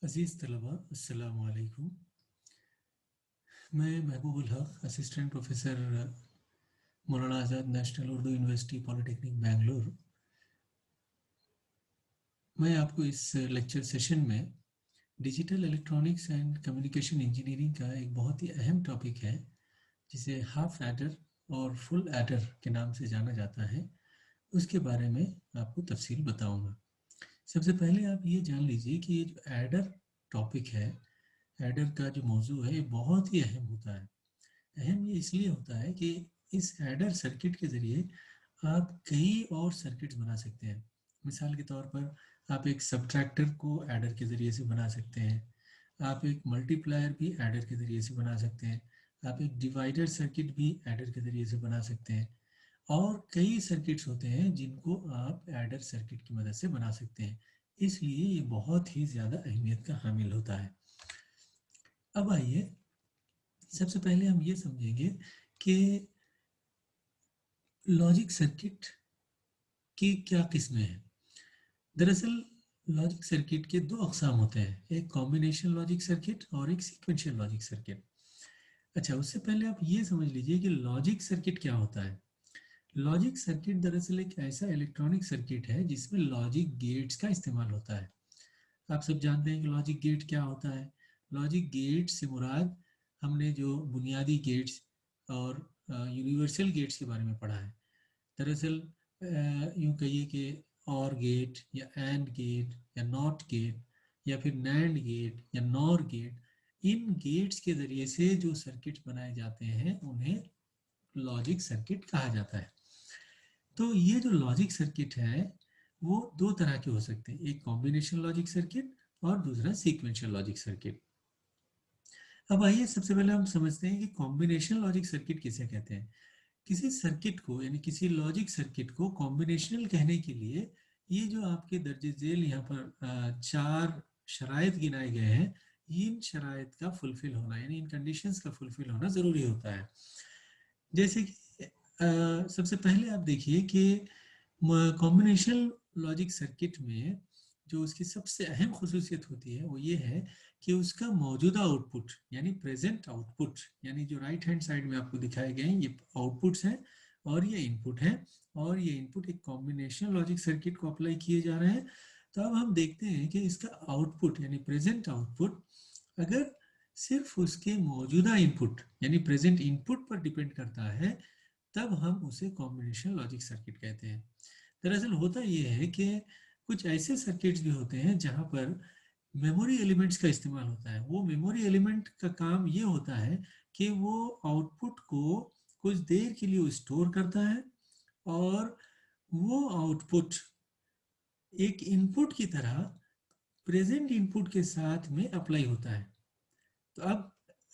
अजीज़ तलबा अस्सलाम वालेकुम। मैं महबूबुल हक assistant professor Maulana Azad national Urdu university polytechnic Bengaluru. मैं आपको इस लेक्चर सेशन में digital electronics and communication engineering का एक बहुत ही अहम टॉपिक है जिसे हाफ एडर और फुल एडर के नाम से जाना जाता है, उसके बारे में आपको तफसील बताऊंगा। सबसे पहले आप ये जान लीजिए कि ये जो एडर टॉपिक है, एडर का जो मौजू है, ये बहुत ही अहम होता है। अहम ये इसलिए होता है कि इस एडर सर्किट के ज़रिए आप कई और सर्किट्स बना सकते हैं। मिसाल के तौर पर आप एक सब्ट्रैक्टर को एडर के ज़रिए से बना सकते हैं, आप एक मल्टीप्लायर भी एडर के ज़रिए से बना सकते हैं, आप एक डिवाइडर सर्किट भी एडर के ज़रिए से बना सकते हैं, और कई सर्किट्स होते हैं जिनको आप एडर सर्किट की मदद से बना सकते हैं। इसलिए ये बहुत ही ज़्यादा अहमियत का हामिल होता है। अब आइए सबसे पहले हम ये समझेंगे कि लॉजिक सर्किट की क्या किस्में हैं। दरअसल लॉजिक सर्किट के दो अक़साम होते हैं, एक कॉम्बिनेशन लॉजिक सर्किट और एक सीक्वेंशियल लॉजिक सर्किट। अच्छा, उससे पहले आप ये समझ लीजिए कि लॉजिक सर्किट क्या होता है। लॉजिक सर्किट दरअसल एक ऐसा इलेक्ट्रॉनिक सर्किट है जिसमें लॉजिक गेट्स का इस्तेमाल होता है। आप सब जानते हैं कि लॉजिक गेट क्या होता है। लॉजिक गेट से मुराद हमने जो बुनियादी गेट्स और यूनिवर्सल गेट्स के बारे में पढ़ा है। दरअसल यूँ कहिए कि और गेट या एंड गेट या नॉट गेट या फिर नैंड गेट या नॉर गेट, इन गेट्स के ज़रिए से जो सर्किट्स बनाए जाते हैं उन्हें लॉजिक सर्किट कहा जाता है। तो ये जो लॉजिक सर्किट है वो दो तरह के हो सकते हैं, एक कॉम्बिनेशन लॉजिक सर्किट और दूसरा सीक्वेंशियल लॉजिक सर्किट। अब आइए सबसे पहले हम समझते हैं कि कॉम्बिनेशन लॉजिक सर्किट किसे कहते हैं। किसी सर्किट को यानी किसी लॉजिक सर्किट को कॉम्बिनेशनल कहने के लिए ये जो आपके दर्जे झेल यहाँ पर चार शराइत गिनाए गए हैं, इन शराइत का फुलफिल होना यानी इन कंडीशंस का फुलफिल होना ज़रूरी होता है। जैसे कि सबसे पहले आप देखिए कि कॉम्बिनेशन लॉजिक सर्किट में जो उसकी सबसे अहम खुसूसियत होती है वो ये है कि उसका मौजूदा आउटपुट यानी प्रेजेंट आउटपुट, यानी जो राइट हैंड साइड में आपको दिखाए गए हैं ये आउटपुट्स हैं और ये इनपुट है, और ये इनपुट एक कॉम्बिनेशन लॉजिक सर्किट को अप्लाई किए जा रहे हैं। तो अब हम देखते हैं कि इसका आउटपुट यानी प्रेजेंट आउटपुट अगर सिर्फ उसके मौजूदा इनपुट यानी प्रेजेंट इनपुट पर डिपेंड करता है तब हम उसे कॉम्बिनेशन लॉजिक सर्किट कहते हैं। दरअसल होता यह है कि कुछ ऐसे सर्किट्स भी होते हैं जहां पर मेमोरी एलिमेंट्स का इस्तेमाल होता है। वो मेमोरी एलिमेंट का काम ये होता है कि वो आउटपुट को कुछ देर के लिए स्टोर करता है और वो आउटपुट एक इनपुट की तरह प्रेजेंट इनपुट के साथ में अप्लाई होता है। तो अब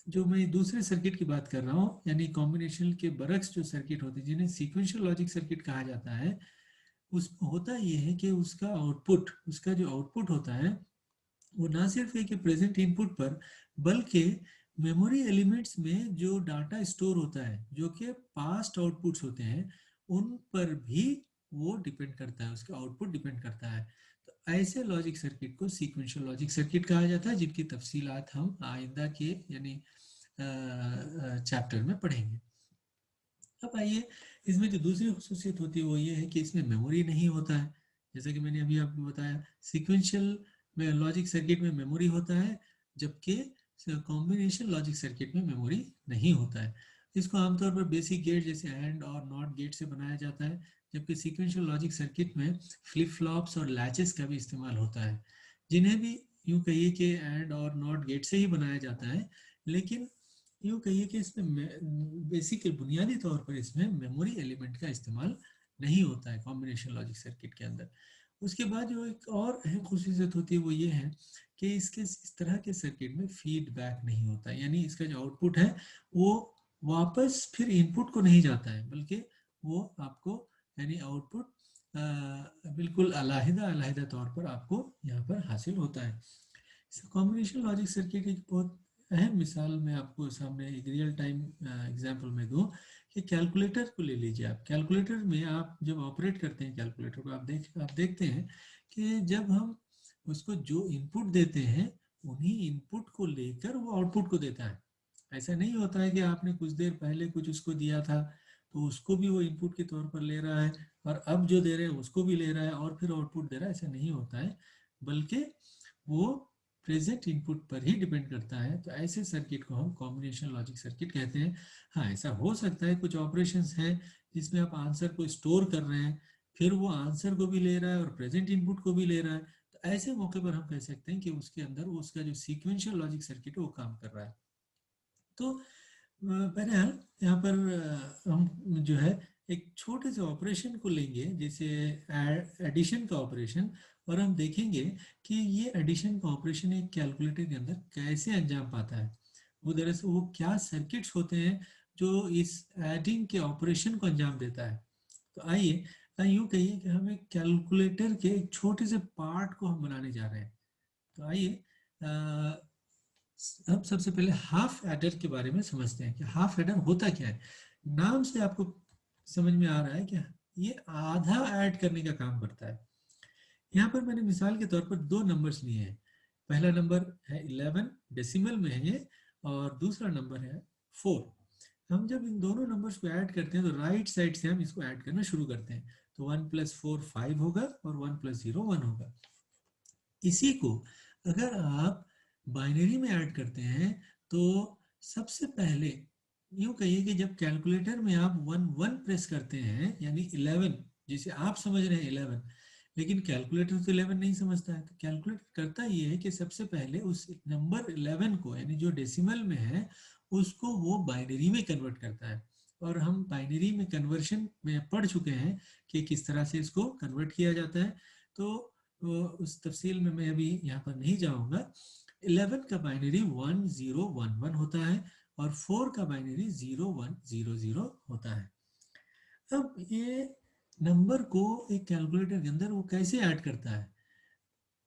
जो मैं दूसरे सर्किट की बात कर रहा हूँ यानी कॉम्बिनेशन के बरक्स जो सर्किट होते हैं जिन्हें सीक्वेंशियल लॉजिक सर्किट कहा जाता है, उसमें होता ये है कि उसका जो आउटपुट होता है वो ना सिर्फ है कि प्रेजेंट इनपुट पर बल्कि मेमोरी एलिमेंट्स में जो डाटा स्टोर होता है जो कि पास्ट आउटपुट्स होते हैं उन पर भी वो डिपेंड करता है, उसका आउटपुट डिपेंड करता है। तो ऐसे लॉजिक सर्किट को सीक्वेंशियल लॉजिक सर्किट कहा जाता है जिनकी तफसीलात हम आइंदा के यानी चैप्टर में पढ़ेंगे। अब आइए इसमें जो दूसरी खुसूसियत होती है वो ये है कि इसमें मेमोरी नहीं होता है। जैसे कि मैंने अभी आपको बताया सीक्वेंशियल में लॉजिक सर्किट में मेमोरी होता है, जबकि कॉम्बिनेशन लॉजिक सर्किट में मेमोरी नहीं होता है। इसको आमतौर पर बेसिक गेट जैसे एंड और नॉट गेट से बनाया जाता है, जबकि सीक्वेंशियल लॉजिक सर्किट में फ्लिप फ्लॉप्स और लैचेस का भी इस्तेमाल होता है, जिन्हें भी यूँ कहिए कि एंड और नॉट गेट से ही बनाया जाता है। लेकिन यूँ कहिए कि इसमें बेसिक बुनियादी तौर पर इसमें मेमोरी एलिमेंट का इस्तेमाल नहीं होता है कॉम्बिनेशन लॉजिक सर्किट के अंदर। उसके बाद जो एक और अहम खुसूसियत होती है वो ये है कि इसके इस तरह के सर्किट में फीडबैक नहीं होता है, यानी इसका जो आउटपुट है वो वापस फिर इनपुट को नहीं जाता है, बल्कि वो आपको यानी आउटपुट बिल्कुल अलहदा अलहदा तौर पर आपको यहाँ पर हासिल होता है। कॉम्बिनेशन लॉजिक सर्किट एक बहुत अहम मिसाल मैं आपको सामने एक रियल टाइम एग्जांपल में दूं कि कैलकुलेटर को ले लीजिए। आप कैलकुलेटर में आप जब ऑपरेट करते हैं कैलकुलेटर को आप देखते हैं कि जब हम उसको जो इनपुट देते हैं उन्हीं इनपुट को लेकर वो आउटपुट को देता है। ऐसा नहीं होता है कि आपने कुछ देर पहले कुछ उसको दिया था तो उसको भी वो इनपुट के तौर पर ले रहा है और अब जो दे रहे हैं उसको भी ले रहा है और फिर आउटपुट दे रहा है, ऐसा नहीं होता है, बल्कि वो प्रेजेंट इनपुट पर ही डिपेंड करता है। तो ऐसे सर्किट को हम कॉम्बिनेशन लॉजिक सर्किट कहते हैं। हाँ, ऐसा हो सकता है कुछ ऑपरेशंस हैं जिसमें आप आंसर को स्टोर कर रहे हैं, फिर वो आंसर को भी ले रहा है और प्रेजेंट इनपुट को भी ले रहा है, तो ऐसे मौके पर हम कह सकते हैं कि उसके अंदर उसका जो सीक्वेंशियल लॉजिक सर्किट है वो काम कर रहा है। तो बहरहाल यहाँ पर हम जो है एक छोटे से ऑपरेशन को लेंगे, जैसे एडिशन का ऑपरेशन, और हम देखेंगे कि ये एडिशन का ऑपरेशन एक कैलकुलेटर के अंदर कैसे अंजाम पाता है। वो दरअसल वो क्या सर्किट्स होते हैं जो इस एडिंग के ऑपरेशन को अंजाम देता है। तो आइए यूँ कहिए कि हम एक कैलकुलेटर के एक छोटे से पार्ट को हम बनाने जा रहे हैं। तो आइए अब सबसे पहले हाफ एडर के बारे में समझते हैं कि हाफ एडर होता क्या है। नाम से आपको समझ में आ रहा है कि ये आधा ऐड करने का काम करता है। यहाँ पर मैंने मिसाल के तौर पर दो नंबर्स लिए हैं। पहला नंबर है 11 डेसिमल में है ये, और दूसरा नंबर है 4। हम जब इन दोनों नंबर्स को ऐड करते हैं तो राइट साइड से हम इसको ऐड करना शुरू करते हैं। तो 1 + 4 5 होगा और 1 + 0 1 होगा। इसी को अगर आप बाइनरी में ऐड करते हैं तो सबसे पहले यूं कहिए कि जब कैलकुलेटर में आप 1 1 प्रेस करते हैं, यानी 11 जिसे आप समझ रहे हैं 11, लेकिन कैलकुलेटर तो 11 नहीं समझता है। तो कैलकुलेटर करता ये है कि सबसे पहले उस नंबर 11 को, यानी जो डेसिमल में है, उसको वो बाइनरी में कन्वर्ट करता है। और हम बाइनरी में कन्वर्शन में पढ़ चुके हैं कि किस तरह से इसको कन्वर्ट किया जाता है, तो उस तफसील में मैं अभी यहाँ पर नहीं जाऊँगा। 11 का बाइनरी 1 0 1 1 होता है और 4 का बाइनरी 0 1 0 0 होता है। अब ये नंबर को एक कैलकुलेटर के अंदर वो कैसे ऐड करता है,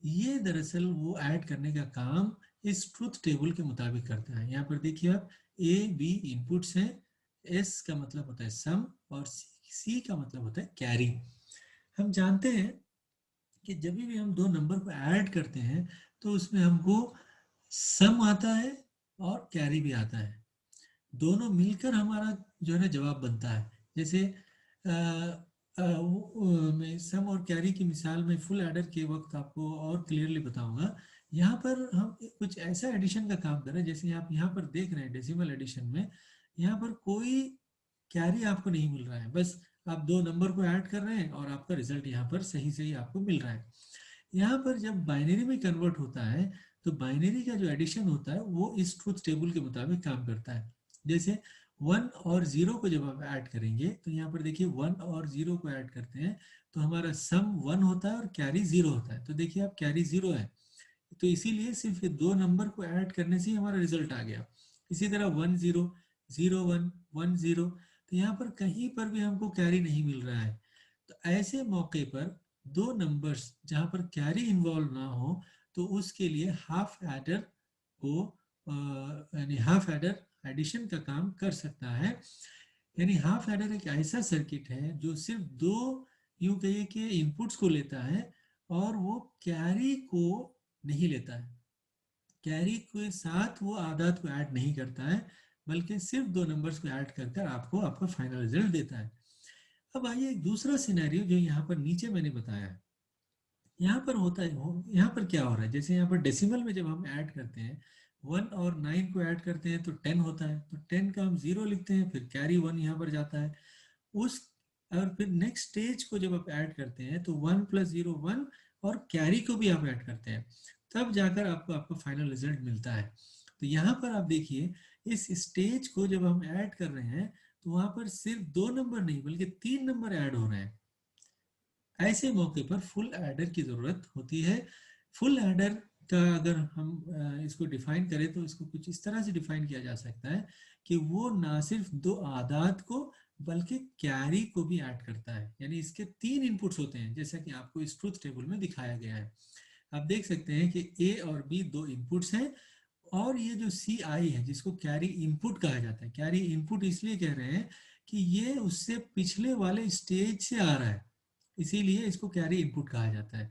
ये दरअसल वो ऐड करने का काम इस ट्रुथ टेबल के मुताबिक करता है। यहाँ पर देखिए आप, ए बी इनपुट्स हैं, एस का मतलब होता है सम और सी का मतलब होता है कैरी। हम जानते हैं कि जब भी हम दो नंबर को ऐड करते हैं तो उसमें हमको सम आता है और कैरी भी आता है, दोनों मिलकर हमारा जो है ना जवाब बनता है। जैसे मैं सम और कैरी की मिसाल में फुल एडर के वक्त आपको और क्लियरली बताऊंगा। यहाँ पर हम कुछ ऐसा एडिशन का काम कर रहे हैं, जैसे आप यहाँ पर देख रहे हैं डेसिमल एडिशन में, यहाँ पर कोई कैरी आपको नहीं मिल रहा है, बस आप दो नंबर को ऐड कर रहे हैं और आपका रिजल्ट यहाँ पर सही सही आपको मिल रहा है। यहाँ पर जब बाइनरी में कन्वर्ट होता है तो बाइनरी का जो एडिशन होता है वो इस ट्रुथ टेबल के मुताबिक काम करता है। जैसे 1 और 0 को जब आप ऐड करेंगे तो यहाँ पर देखिए 1 और 0 को ऐड करते हैं तो हमारा सम 1 होता है और कैरी 0 होता है। तो देखिए आप, कैरी 0 है, तो इसीलिए सिर्फ दो नंबर को ऐड करने से ही हमारा रिजल्ट आ गया। इसी तरह 1 0 0 1 1 0, तो यहाँ पर कहीं पर भी हमको कैरी नहीं मिल रहा है। तो ऐसे मौके पर दो नंबर्स जहाँ पर कैरी इन्वॉल्व ना हो तो उसके लिए हाफ एडर को यानी हाफ एडर एडिशन का काम कर सकता है। यानी हाफ एडर एक ऐसा सर्किट है जो सिर्फ दो, यूं कहिए कि इनपुट्स को लेता है और वो कैरी को नहीं लेता है। कैरी के साथ वो आदात को ऐड नहीं करता है, बल्कि सिर्फ दो नंबर्स को ऐड कर कर आपको आपका फाइनल रिजल्ट देता है। अब आइए एक दूसरा सिनेरियो जो यहाँ पर नीचे मैंने बताया है, यहाँ पर होता है, यहाँ पर क्या हो रहा है, जैसे यहाँ पर डेसिमल में जब हम ऐड करते हैं 1 और 9 को ऐड करते हैं तो 10 होता है, तो 10 का हम 0 लिखते हैं, फिर कैरी 1 यहाँ पर जाता है उस, और फिर नेक्स्ट स्टेज को जब आप ऐड करते हैं तो 1 + 0 1 और कैरी को भी आप ऐड करते हैं, तब जाकर आपको आपका फाइनल रिजल्ट मिलता है। तो यहाँ पर आप देखिए, इस स्टेज को जब हम ऐड कर रहे हैं तो वहां पर सिर्फ दो नंबर नहीं बल्कि 3 नंबर ऐड हो रहे हैं। ऐसे मौके पर फुल एडर की जरूरत होती है। फुल एडर का अगर हम इसको डिफाइन करें तो इसको कुछ इस तरह से डिफाइन किया जा सकता है कि वो ना सिर्फ दो आदात को बल्कि कैरी को भी ऐड करता है। यानी इसके 3 इनपुट्स होते हैं, जैसा कि आपको इस ट्रुथ टेबल में दिखाया गया है। आप देख सकते हैं कि ए और बी दो इनपुट्स हैं, और ये जो सी आई है जिसको कैरी इनपुट कहा जाता है, कैरी इनपुट इसलिए कह रहे हैं कि ये उससे पिछले वाले स्टेज से आ रहा है, इसीलिए इसको कैरी इनपुट कहा जाता है।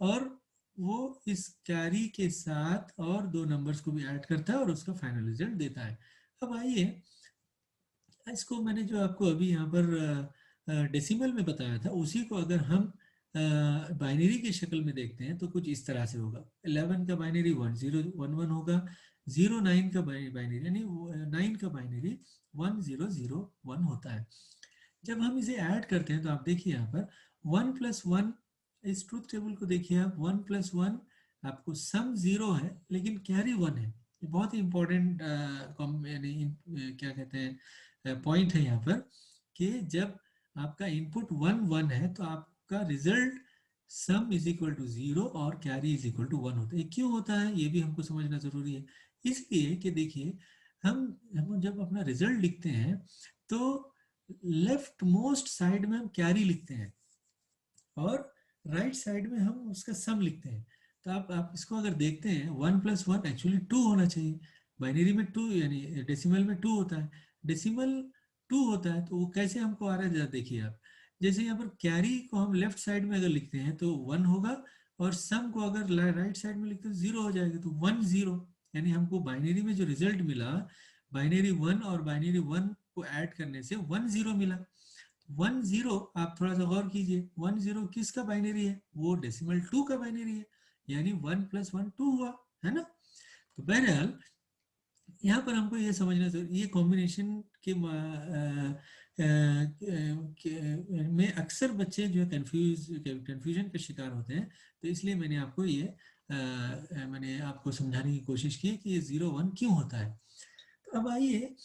और वो इस कैरी के साथ और दो नंबर्स को भी ऐड करता है और उसका फाइनल रिजल्ट देता है। अब आइए, इसको मैंने जो आपको अभी यहाँ पर डेसिमल में बताया था, उसी को अगर हम बाइनरी की शक्ल में देखते हैं तो कुछ इस तरह से होगा। 11 का बाइनरी 1011 होगा, 09 का बाइनरी यानी 9 का बाइनरी 1001 होता है। जब हम इसे ऐड करते हैं तो आप देखिए यहाँ पर 1+1, इस ट्रूथ टेबल को देखिए आप, 1+1 आपको सम 0 है लेकिन कैरी 1 है। ये बहुत ही इंपॉर्टेंट यानी क्या कहते हैं पॉइंट है यहाँ पर, कि जब आपका इनपुट 1 1 है तो आपका result sum is equal to 0 और कैरी इज इक्वल टू 1 होता है। क्यों होता है ये भी हमको समझना जरूरी है। इसलिए कि देखिए, हम जब अपना रिजल्ट लिखते हैं तो लेफ्ट मोस्ट साइड में हम कैरी लिखते हैं और राइट साइड में हम उसका सम लिखते हैं। तो आप इसको अगर देखते हैं, 1+1 एक्चुअली 2 होना चाहिए। बाइनरी में 2 यानी डेसिमल में 2 होता है, डेसिमल 2 होता है, तो वो कैसे हमको आ रहा है जरा देखिए आप। जैसे यहाँ पर कैरी को हम लेफ्ट साइड में अगर लिखते हैं तो 1 होगा, और सम को अगर राइट साइड में लिखते हैं 0 हो जाएगा, तो 1 0, यानी हमको बाइनरी में जो रिजल्ट मिला, बाइनरी 1 और बाइनरी 1 को ऐड करने से 1 0 मिला। 1 0, आप थोड़ा सा गौर कीजिए, 1 0 किसका बाइनरी है? वो डेसिमल 2 का बाइनरी है, यानी 1+1 2 हुआ, है ना। तो बहरहाल यहाँ पर हमको ये समझना जरूरी, ये कॉम्बिनेशन के में अक्सर बच्चे जो है कंफ्यूजन का शिकार होते हैं। तो इसलिए मैंने आपको ये मैंने आपको समझाने की कोशिश की कि ये 0 1 क्यों होता है। तो अब आइए,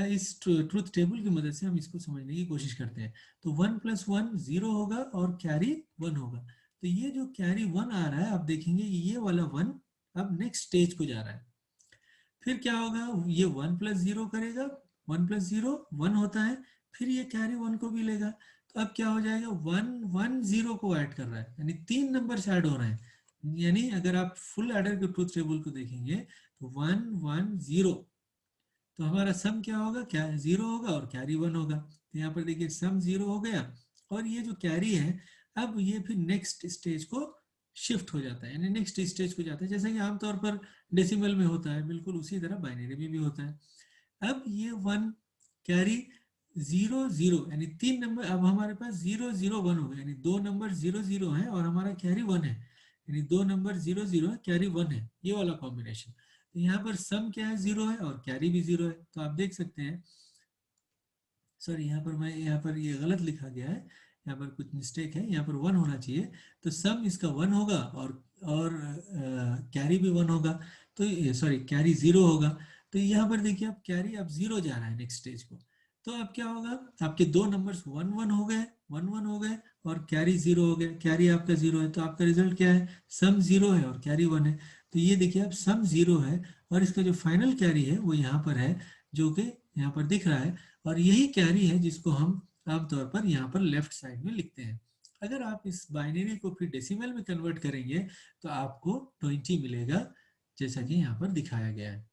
इस ट्रूथ टेबल की मदद से हम इसको समझने की कोशिश करते हैं। तो 1+1 0 होगा और कैरी 1 होगा। तो ये जो कैरी 1 आ रहा है, आप देखेंगे ये वाला 1 अब नेक्स्ट स्टेज को जा रहा है। फिर क्या होगा, ये 1+0 करेगा, 1+0 1 होता है, फिर ये कैरी 1 को भी लेगा। तो अब क्या हो जाएगा, 1 1 0 को ऐड कर रहा है, यानी 3 नंबर ऐड हो रहे हैं। यानी अगर आप फुल एडर के ट्रूथ टेबल को देखेंगे तो 1 1 0, तो हमारा सम क्या होगा, क्या 0 होगा और कैरी 1 होगा। तो यहाँ पर देखिए सम 0 हो गया, और ये जो कैरी है अब ये फिर नेक्स्ट स्टेज को शिफ्ट हो जाता है, यानी नेक्स्ट स्टेज को जाता है, जैसा कि आमतौर पर डेसिमल में होता है, बिल्कुल उसी तरह बाइनरी में भी होता है। अब ये 1 कैरी 0 0, यानी 3 नंबर, अब हमारे पास 0 0 1 हो गया, यानी 2 नंबर 0 0 है और हमारा कैरी 1 है, यानी 2 नंबर 0 0 है, कैरी 1 है, ये वाला कॉम्बिनेशन। तो यहाँ पर सम क्या है, 0 है और कैरी भी 0 है। तो आप देख सकते हैं, सॉरी यहाँ पर ये गलत लिखा गया है, यहाँ पर कुछ मिस्टेक है, यहाँ पर 1 होना चाहिए। तो सम इसका 1 होगा और कैरी भी 1 होगा, तो सॉरी कैरी 0 होगा। तो यहाँ पर देखिए, अब कैरी अब 0 जा रहा है नेक्स्ट स्टेज को। तो अब क्या होगा, आपके दो नंबर्स 1 1 हो गए, 1 1 हो गए और कैरी 0 हो गया, कैरी आपका 0 है, तो आपका रिजल्ट क्या है, सम 0 है और कैरी 1 है। तो ये देखिए, अब सम 0 है और इसका जो फाइनल कैरी है वो यहाँ पर है, जो कि यहाँ पर दिख रहा है, और यही कैरी है जिसको हम आमतौर पर यहाँ पर लेफ्ट साइड में लिखते हैं। अगर आप इस बाइनरी को फिर डेसिमल में कन्वर्ट करेंगे तो आपको 20 मिलेगा, जैसा कि यहाँ पर दिखाया गया है।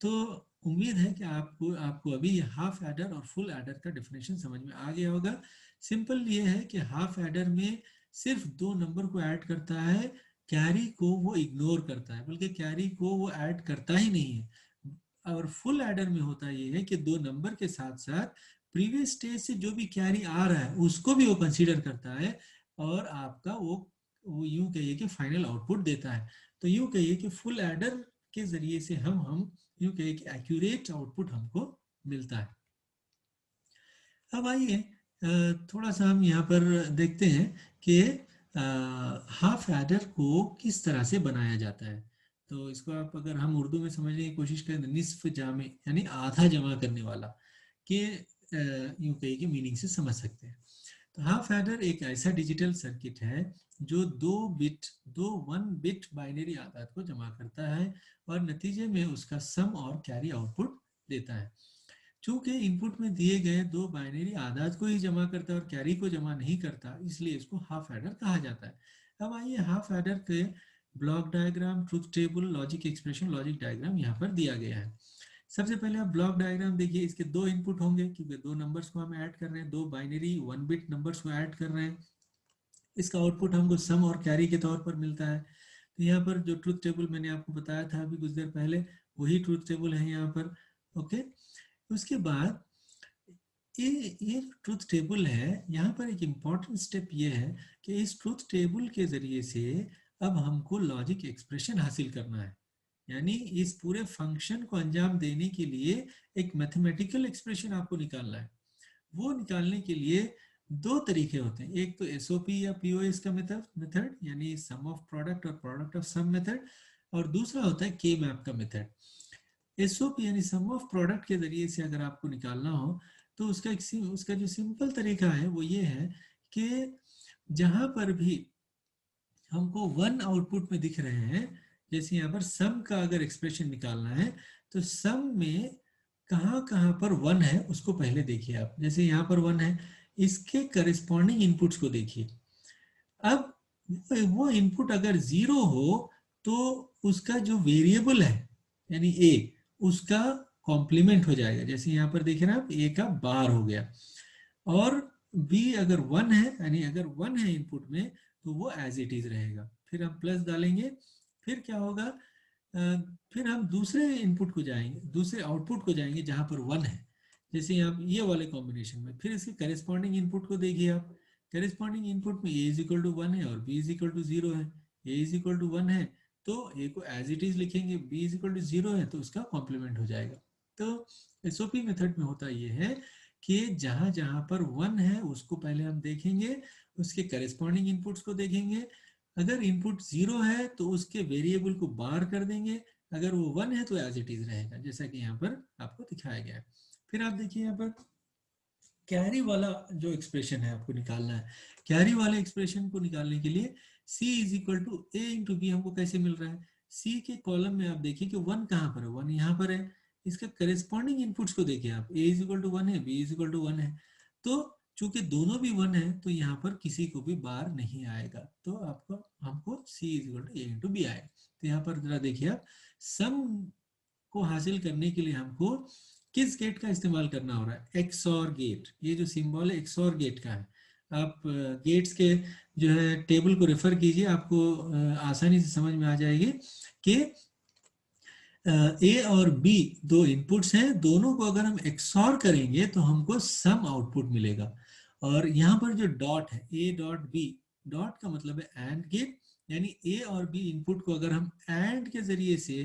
तो उम्मीद है कि आपको आपको अभी ये हाफ एडर और फुल एडर का डेफिनेशन समझ में आ गया होगा। सिंपल ये है कि हाफ एडर में सिर्फ दो नंबर को ऐड करता है, कैरी को वो इग्नोर करता है, बल्कि कैरी को वो ऐड करता ही नहीं है। और फुल एडर में होता ये है कि दो नंबर के साथ साथ प्रीवियस स्टेज से जो भी कैरी आ रहा है उसको भी वो कंसीडर करता है, और आपका वो यूं कहिए कि फाइनल आउटपुट देता है। तो यूं कहिए कि फुल एडर के जरिए से हम यूं कहिए कि एक्यूरेट आउटपुट हमको मिलता है। अब आइए, थोड़ा सा हम यहाँ पर देखते हैं कि हाफ एडर को किस तरह से बनाया जाता है। तो इसको आप अगर हम उर्दू में समझने की कोशिश करें तो निस्फ जामे यानी आधा जमा करने वाला के यूं कहिए कि मीनिंग से समझ सकते हैं। तो हाफ एडर एक ऐसा डिजिटल सर्किट है जो दो 1 बिट बाइनरी आदाद को जमा करता है और नतीजे में उसका सम और कैरी आउटपुट देता है। चूंकि इनपुट में दिए गए दो बाइनरी आदाद को ही जमा करता है और कैरी को जमा नहीं करता, इसलिए इसको हाफ एडर कहा जाता है। अब आइए, हाफ एडर के block diagram, truth table, logic expression, logic diagram यहाँ पर दिया गया है। सबसे पहले आप ब्लॉक डायग्राम देखिए, इसके दो इनपुट होंगे क्योंकि दो नंबर्स को हम ऐड कर रहे हैं, दो बाइनरी 1 बिट नंबर्स को ऐड कर रहे हैं। इसका आउटपुट हमको सम और कैरी के तौर पर मिलता है। तो यहाँ पर जो ट्रूथ टेबल मैंने आपको बताया था अभी कुछ देर पहले, वही ट्रूथ टेबल है यहाँ पर। ओके, उसके बाद ये ट्रूथ टेबल है, यहाँ पर एक इम्पॉर्टेंट स्टेप ये है कि इस ट्रूथ टेबल के जरिए से अब हमको लॉजिक एक्सप्रेशन हासिल करना है। यानी इस पूरे फंक्शन को अंजाम देने के लिए एक मैथमेटिकल एक्सप्रेशन आपको निकालना है। वो निकालने के लिए दो तरीके होते हैं, एक तो एसओपी या पीओएस का मेथड यानी सम ऑफ प्रोडक्ट और प्रोडक्ट ऑफ सम मेथड, और दूसरा होता है के मैप का मेथड। एसओपी यानी सम ऑफ प्रोडक्ट के जरिए से अगर आपको निकालना हो तो उसका जो सिंपल तरीका है वो ये है कि जहां पर भी हमको वन आउटपुट में दिख रहे हैं, जैसे यहाँ पर सम का अगर एक्सप्रेशन निकालना है तो सम में कहाँ कहाँ पर वन है उसको पहले देखिए आप। जैसे यहाँ पर वन है, इसके करस्पॉन्डिंग इनपुट्स को देखिए। अब वो इनपुट अगर जीरो हो तो उसका जो वेरिएबल है यानी ए, उसका कॉम्प्लीमेंट हो जाएगा। जैसे यहाँ पर देख रहे हैं आप, ए का बार हो गया। और बी अगर वन है, यानी अगर वन है इनपुट में, तो वो एज इट इज रहेगा। फिर हम प्लस डालेंगे, फिर क्या होगा, फिर हम दूसरे इनपुट को जाएंगे, दूसरे आउटपुट को जाएंगे जहां पर वन है। जैसे यहाँ ये वाले कॉम्बिनेशन में फिर इसके करेस्पॉन्डिंग इनपुट को देखिए आप। करेस्पॉन्डिंग इनपुट में A is equal to one है और B is equal to zero है। A is equal to one है तो ए को एज इट इज लिखेंगे, B is equal to zero है तो उसका कॉम्प्लीमेंट हो जाएगा। तो एसओपी मेथड में होता ये है कि जहां जहां पर वन है उसको पहले हम देखेंगे, उसके करेस्पॉन्डिंग इनपुट्स को देखेंगे। अगर इनपुट जीरो है तो उसके वेरिएबल को बार कर देंगे, अगर वो वन है तो एज इट इज रहेगा, जैसा कि यहाँ पर आपको दिखाया गया है। फिर आप देखिए यहाँ पर कैरी वाला जो एक्सप्रेशन है आपको निकालना है। कैरी वाले एक्सप्रेशन को निकालने के लिए c is equal to A into B हमको कैसे मिल रहा है। c के कॉलम में आप देखिए कि वन कहाँ पर है, वन यहाँ पर है। इसका करेस्पॉन्डिंग इनपुट्स को देखिए आप, a is equal to one है, b is equal to one है। तो चूंकि दोनों भी वन है तो यहाँ पर किसी को भी बार नहीं आएगा, तो आपको हमको c is equal to A into B आएगा। तो यहाँ पर जरा देखिए आप, सम को हासिल करने के लिए हमको किस गेट का इस्तेमाल करना हो रहा है, एक्सऑर गेट। ये जो सिंबल है एक्सऑर गेट का है। आप गेट्स के जो है टेबल को रेफर कीजिए, आपको आसानी से समझ में आ जाएगी कि ए और बी दो इनपुट्स हैं, दोनों को अगर हम एक्सऑर करेंगे तो हमको सम आउटपुट मिलेगा। और यहाँ पर जो डॉट है ए डॉट बी, डॉट का मतलब है एंड गेट, यानी ए और बी इनपुट को अगर हम एंड के जरिए से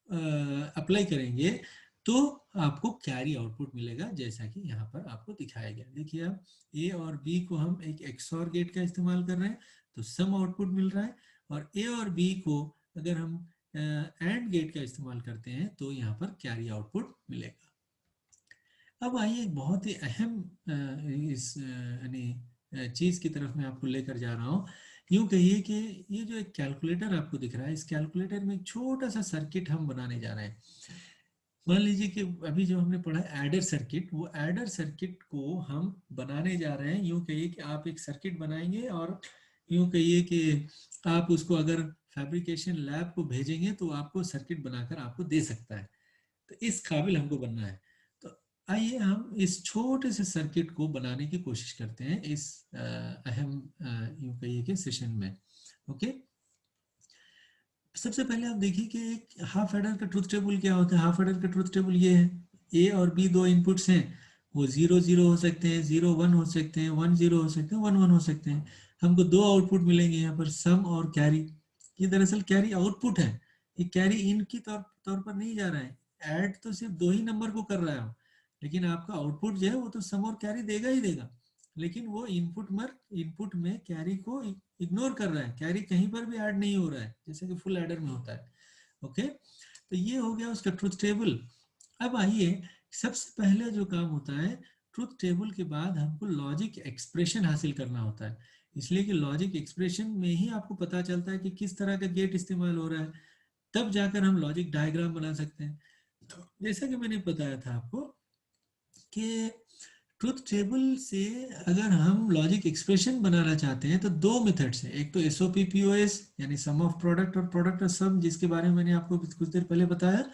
अप्लाई करेंगे तो आपको कैरी आउटपुट मिलेगा, जैसा कि यहाँ पर आपको दिखाया गया। देखिए आप, ए और बी को हम एक एक्सऑर गेट का इस्तेमाल कर रहे हैं तो सम आउटपुट मिल रहा है, और ए और बी को अगर हम एंड गेट का इस्तेमाल करते हैं तो यहाँ पर कैरी आउटपुट मिलेगा। अब आइए एक बहुत ही अहम इस यानी चीज की तरफ मैं आपको लेकर जा रहा हूँ। यूं कहिए कि ये जो एक कैलकुलेटर आपको दिख रहा है, इस कैलकुलेटर में एक छोटा सा सर्किट हम बनाने जा रहे हैं। मान लीजिए कि अभी जो हमने पढ़ा एडर सर्किट, वो एडर सर्किट को हम बनाने जा रहे हैं। यूं कहिए कि आप एक सर्किट बनाएंगे और यूं कहिए कि आप उसको अगर फैब्रिकेशन लैब को भेजेंगे तो आपको सर्किट बनाकर आपको दे सकता है। तो इस काबिल हमको बनना है। तो आइए हम इस छोटे से सर्किट को बनाने की कोशिश करते हैं इस अहम यूं कहिए कि सेशन में। ओके, सबसे पहले आप देखिए कि एक हाफ एडर का ट्रुथ टेबल क्या होता है। हाफ एडर का ट्रुथ टेबल ये है, ए और बी दो इनपुट्स हैं, वो 0 0 हो सकते हैं, 0 1 हो सकते हैं, 1 0 हो सकते हैं, 1 1 हो सकते हैं। हमको दो आउटपुट मिलेंगे यहाँ पर, सम और कैरी। ये दरअसल कैरी आउटपुट है, ये कैरी इन की तौर पर नहीं जा रहा है। ऐड तो सिर्फ दो ही नंबर को कर रहा है, लेकिन आपका आउटपुट जो है वो तो सम और कैरी देगा ही देगा, लेकिन वो इनपुट में कैरी को इग्नोर कर रहा है। कैरी कहीं पर भी ऐड नहीं हो रहा है, जैसे कि फुल एडर में होता है। ओके, तो ये हो गया उसका ट्रुथ टेबल। अब आइए, सबसे पहले जो काम होता है, ट्रुथ टेबल के बाद हमको लॉजिक एक्सप्रेशन हासिल करना होता है। इसलिए कि लॉजिक एक्सप्रेशन में ही आपको पता चलता है कि किस तरह का गेट इस्तेमाल हो रहा है, तब जाकर हम लॉजिक डायग्राम बना सकते हैं। तो जैसा कि मैंने बताया था आपको कि ट्रुथ टेबल से अगर हम लॉजिक एक्सप्रेशन बनाना चाहते हैं तो दो मेथड्स हैं। एक तो एसओपी पीओएस यानी सम ऑफ प्रोडक्ट और प्रोडक्ट ऑफ सम, जिसके बारे में मैंने आपको कुछ देर पहले बताया।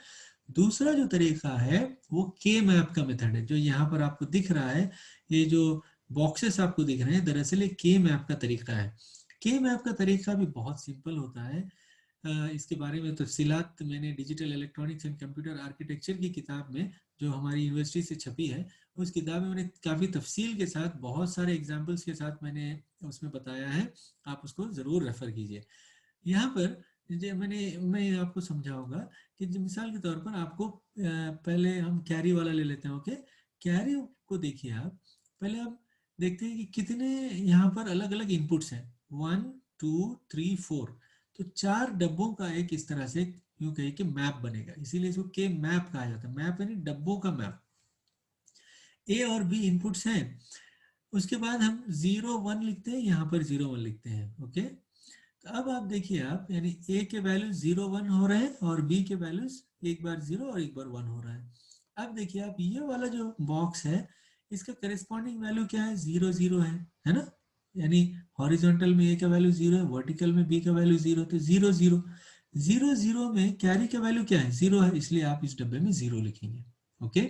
दूसरा जो तरीका है वो के मैप का मेथड है, जो यहाँ पर आपको दिख रहा है। ये जो बॉक्सेस आपको दिख रहे हैं, दरअसल ये के मैप का तरीका है। के मैप का तरीका भी बहुत सिंपल होता है। इसके बारे में तफसीलात मैंने digital electronics and computer architecture की किताब में, जो हमारी यूनिवर्सिटी से छपी है, उस किताब में मैंने काफ़ी तफसील के साथ, बहुत सारे एग्जाम्पल्स के साथ मैंने उसमें बताया है। आप उसको ज़रूर रेफ़र कीजिए। यहाँ पर मैं आपको समझाऊंगा कि मिसाल के तौर पर आपको पहले हम कैरी वाला ले लेते हैं। ओके, कैरी को देखिए आप। पहले आप देखते हैं कि कितने यहाँ पर अलग अलग इनपुट्स हैं। 1 2 3 4, तो 4 डब्बों का एक इस तरह से यूं कहिए कि मैप बनेगा, इसीलिए इसको के मैप कहा जाता है। मैप यानी डब्बों का मैप। ए और बी इनपुट्स हैं। उसके बाद हम 0 1 लिखते हैं, यहाँ पर 0 1 लिखते हैं। ओके, तो अब आप देखिए आप, यानी ए के वैल्यूज 0 1 हो रहे हैं और बी के वैल्यूज एक बार 0 और एक बार 1 हो रहा है। अब देखिए आप, ये वाला जो बॉक्स है इसका करेस्पॉन्डिंग वैल्यू क्या है? 0 0 है ना। यानी हॉरिजॉन्टल में ए का वैल्यू 0 है, वर्टिकल में बी का वैल्यू 0, तो 0 0 0 0 में कैरी का वैल्यू क्या है? 0 है, इसलिए आप इस डब्बे में 0 लिखेंगे। ओके,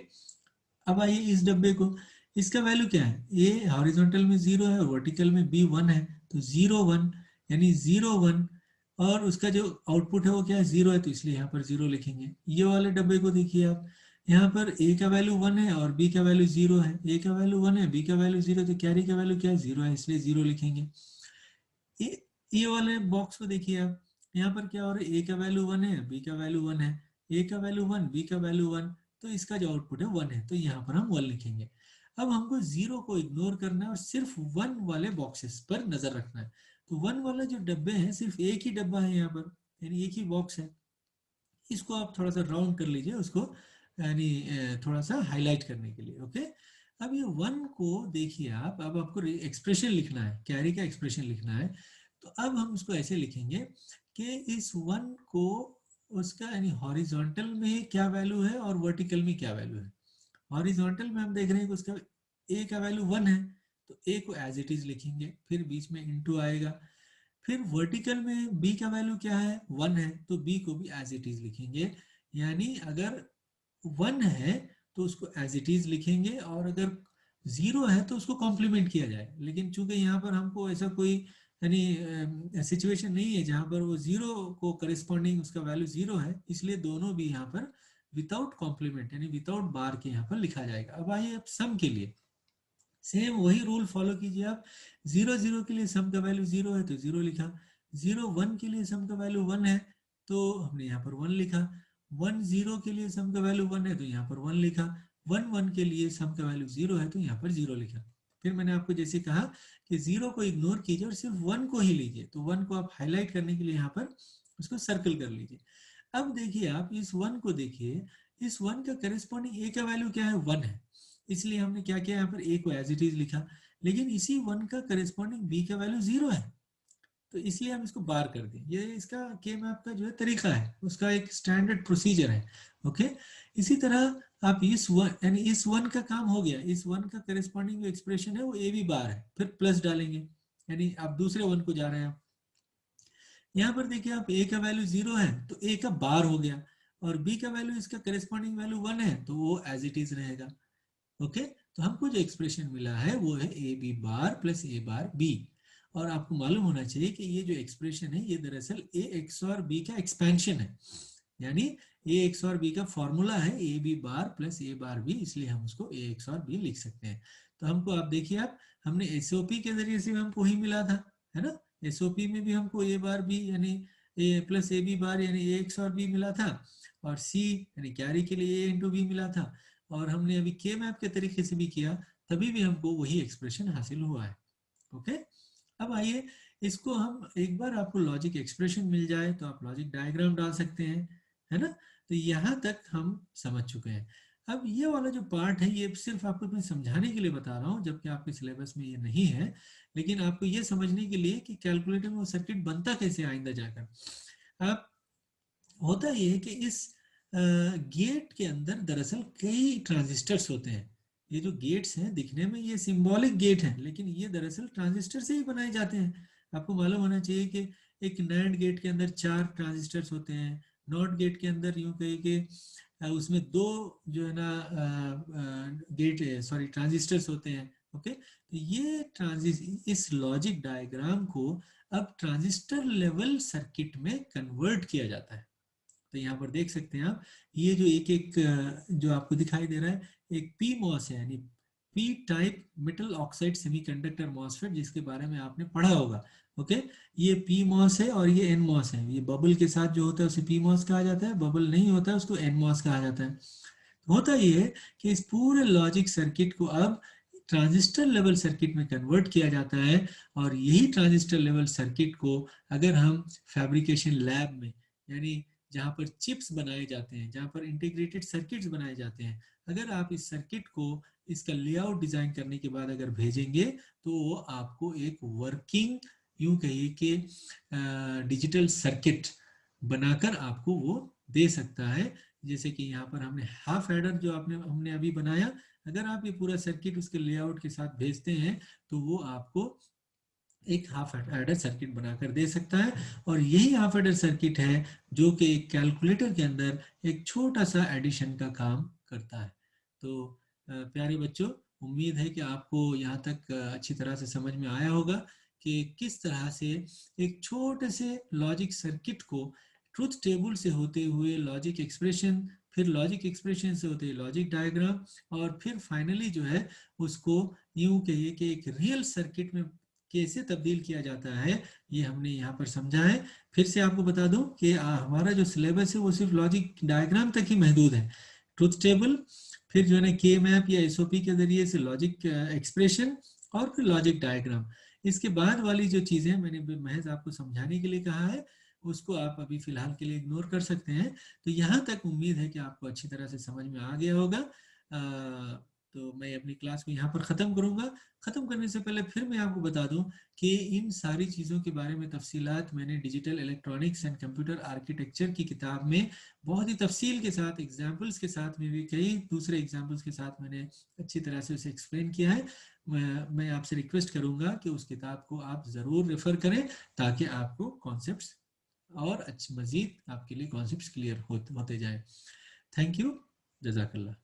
अब आइए इस डब्बे को, इसका वैल्यू क्या है? ए हॉरिजॉन्टल में 0 है और वर्टिकल में बी 1 है, तो 0 1 यानी 0 1, और उसका जो आउटपुट है वो क्या है? 0 है, तो इसलिए यहाँ पर 0 लिखेंगे। ये वाले डब्बे को देखिए आप, यहाँ पर ए का वैल्यू 1 है और बी का वैल्यू 0 है। ए का वैल्यू 1 है, बी का वैल्यू 0, तो कैरी का वैल्यू क्या है? 0 है, इसलिए 0 लिखेंगे। ये वाले बॉक्स को देखिए आप, यहाँ पर क्या हो रहा है? ए का वैल्यू 1 है, बी का वैल्यू 1 है, ए का वैल्यू 1, बी का वैल्यू 1, तो इसका जो आउटपुट है 1 है, तो यहाँ पर हम 1 लिखेंगे। अब हमको 0 को इग्नोर करना है और सिर्फ 1 वाले बॉक्सेस पर नजर रखना है। तो 1 वाला जो डब्बे हैं, सिर्फ एक ही डब्बा है यहाँ पर, यानी एक ही बॉक्स है। इसको आप थोड़ा सा राउंड कर लीजिए उसको, यानी थोड़ा सा हाईलाइट करने के लिए। ओके, अब ये 1 को देखिए आप, अब आपको एक्सप्रेशन लिखना है, कैरी का एक्सप्रेशन लिखना है। तो अब हम उसको ऐसे लिखेंगे कि इस 1 को, उसका यानी हॉरिजॉन्टल में क्या वैल्यू है और वर्टिकल में क्या वैल्यू है। हॉरिजॉन्टल में हम देख रहे हैं कि उसका ए का वैल्यू 1 है, तो ए को एज इट इज लिखेंगे, फिर बीच में इनटू आएगा। फिर वर्टिकल में बी का वैल्यू क्या है? 1 है, तो बी को भी एज इट इज लिखेंगे। यानी अगर 1 है तो उसको एज इट इज लिखेंगे, और अगर 0 है तो उसको कॉम्प्लीमेंट किया जाए। लेकिन चूंकि यहाँ पर हमको ऐसा कोई यानी सिचुएशन नहीं है जहाँ पर वो 0 को करेस्पॉन्डिंग उसका वैल्यू 0 है, इसलिए दोनों भी यहाँ पर विदाउट कॉम्प्लीमेंट यानी विदाउट बार के यहाँ पर लिखा जाएगा। अब आइए अब सम के लिए सेम वही रूल फॉलो कीजिए आप। 0 0 के लिए सम का वैल्यू 0 है, तो 0 लिखा। 0 1 के लिए सम का वैल्यू 1 है, तो हमने यहाँ पर 1 लिखा। 1 0 के लिए सम का वैल्यू 1 है, तो यहाँ पर 1 लिखा। 1 1 के लिए सम का वैल्यू 0 है, तो यहाँ पर 0 लिखा। फिर मैंने आपको जैसे कहा कि 0 को इग्नोर कीजिए और सिर्फ 1 को ही लीजिए, तो 1 को आप हाईलाइट करने के लिए यहाँ पर उसको सर्कल कर लीजिए। अब देखिए आप इस 1 को देखिए, इस 1 का करेस्पॉन्डिंग ए का वैल्यू क्या है? 1 है, इसलिए हमने क्या किया, यहाँ पर ए को एज इट इज लिखा। लेकिन इसी 1 का करेस्पॉन्डिंग बी का वैल्यू 0 है, तो इसलिए हम इसको बार कर दें। ये इसका के मैप का जो है तरीका है, उसका एक स्टैंडर्ड प्रोसीजर है। ओके, इसी तरह आप इस 1 यानी इस 1 का काम हो गया। इस 1 का करेस्पॉन्डिंग जो एक्सप्रेशन है वो ए बी बार है, फिर प्लस डालेंगे, यानी आप दूसरे 1 को जा रहे हैं। यहाँ पर देखिए आप, ए का वैल्यू 0 है तो ए का बार हो गया, और बी का वैल्यू इसका करेस्पॉन्डिंग वैल्यू 1 है, तो वो एज इट इज रहेगा। ओके, तो हमको जो एक्सप्रेशन मिला है वो है A B bar plus A bar B. और आपको मालूम होना चाहिए कि ये जो एक्सप्रेशन है ये दरअसल ए एक्स और बी का एक्सपेंशन है, यानी ए एक्स और बी का फॉर्मूला है A B bar plus A bar B, इसलिए हम उसको ए एक्स और बी लिख सकते हैं। तो हमको आप देखिए आप, हमने एसओपी के जरिए से हमको ही मिला था, है ना। एसओपी में भी हमको ए बार बी यानी ए प्लस ए बी बार यानी ए एक्स और बी मिला था, और सी यानी कैरी के लिए ए इंटू बी मिला था, और हमने अभी के मैप के तरीके से भी किया, तभी भी हमको वही एक्सप्रेशन हासिल हुआ है। ओके, अब आइए इसको हम एक बार आपको लॉजिक एक्सप्रेशन मिल जाए तो आप लॉजिक डायग्राम डाल सकते हैं, है ना। तो यहाँ तक हम समझ चुके हैं। अब ये वाला जो पार्ट है ये सिर्फ आपको मैं समझाने के लिए बता रहा हूँ, जबकि आपके सिलेबस में ये नहीं है, लेकिन आपको ये समझने के लिए कि कैलकुलेटर में वो सर्किट बनता कैसे आइंदा जाकर। अब होता ये है कि इस गेट के अंदर दरअसल कई ट्रांजिस्टर्स होते हैं। ये जो गेट्स हैं दिखने में ये सिंबॉलिक गेट हैं, लेकिन ये दरअसल ट्रांजिस्टर से ही बनाए जाते हैं। आपको मालूम होना चाहिए कि एक नैंड गेट के अंदर 4 ट्रांजिस्टर्स होते हैं, नॉट गेट के अंदर यूं कहे कि उसमें 2 जो है ना गेट सॉरी ट्रांजिस्टर्स होते हैं, ओके, तो ये इस लॉजिक डायग्राम को अब ट्रांजिस्टर लेवल सर्किट में कन्वर्ट किया जाता है। तो यहाँ पर देख सकते हैं आप, ये जो एक एक जो आपको दिखाई दे रहा है, एक पी मॉस है, यानी P type metal oxide semiconductor MOSFET, जिसके बारे में आपने पढ़ा होगा। ओके, ये पी मॉस है और ये एन मॉस है। ये बबल के साथ जो होता है उसे पी मॉस कहा जाता है, बबल नहीं होता है उसको एन मॉस कहा जाता है। होता ये है कि इस पूरे लॉजिक सर्किट को अब ट्रांजिस्टर लेवल सर्किट में कन्वर्ट किया जाता है, और यही ट्रांजिस्टर लेवल सर्किट को अगर हम फैब्रिकेशन लैब में, यानी जहाँ पर चिप्स बनाए जाते हैं, जहाँ पर इंटीग्रेटेड सर्किट्स बनाए जाते हैं, अगर आप इस सर्किट को, इसका लेआउट डिजाइन करने के बाद अगर भेजेंगे, तो वो आपको एक वर्किंग, यूं कहिए कि डिजिटल सर्किट बनाकर आपको वो दे सकता है। जैसे कि यहाँ पर हमने हाफ एडर जो हमने अभी बनाया, अगर आप ये पूरा सर्किट उसके लेआउट के साथ भेजते हैं, तो वो आपको एक हाफ एडर सर्किट बनाकर दे सकता है। और यही हाफ एडर सर्किट है जो कि एक कैलकुलेटर के अंदर एक छोटा सा एडिशन का काम करता है। तो प्यारे बच्चों, उम्मीद है कि आपको यहाँ तक अच्छी तरह से समझ में आया होगा कि किस तरह से एक छोटे से लॉजिक सर्किट को ट्रुथ टेबल से होते हुए लॉजिक एक्सप्रेशन, फिर लॉजिक एक्सप्रेशन से होते हुए लॉजिक डायग्राम, और फिर फाइनली जो है उसको यूं कहिए कि एक रियल सर्किट में कैसे तब्दील किया जाता है, ये हमने यहाँ पर समझा है। फिर से आपको बता दूं कि हमारा जो सिलेबस है वो सिर्फ लॉजिक डायग्राम तक ही महदूद है। ट्रुथ टेबल, फिर जो है ना के मैप या एसओपी के जरिए से लॉजिक एक्सप्रेशन, और फिर लॉजिक डायग्राम। इसके बाद वाली जो चीज़ें मैंने महज आपको समझाने के लिए कहा है, उसको आप अभी फिलहाल के लिए इग्नोर कर सकते हैं। तो यहाँ तक उम्मीद है कि आपको अच्छी तरह से समझ में आ गया होगा। तो मैं अपनी क्लास को यहाँ पर ख़त्म करूँगा। ख़त्म करने से पहले फिर मैं आपको बता दूं कि इन सारी चीज़ों के बारे में तफसीलात मैंने digital electronics and computer architecture की किताब में बहुत ही तफसील के साथ, एग्जाम्पल्स के साथ में भी, कई दूसरे एग्जाम्पल्स के साथ मैंने अच्छी तरह से उसे एक्सप्लेन किया है। मैं आपसे रिक्वेस्ट करूँगा कि उस किताब को आप ज़रूर रेफ़र करें, ताकि आपको कॉन्सेप्ट्स और अच्छी मज़ीद आपके लिए कॉन्सेप्ट्स क्लियर होते जाएँ। थैंक यू, जज़ाकल्लाह।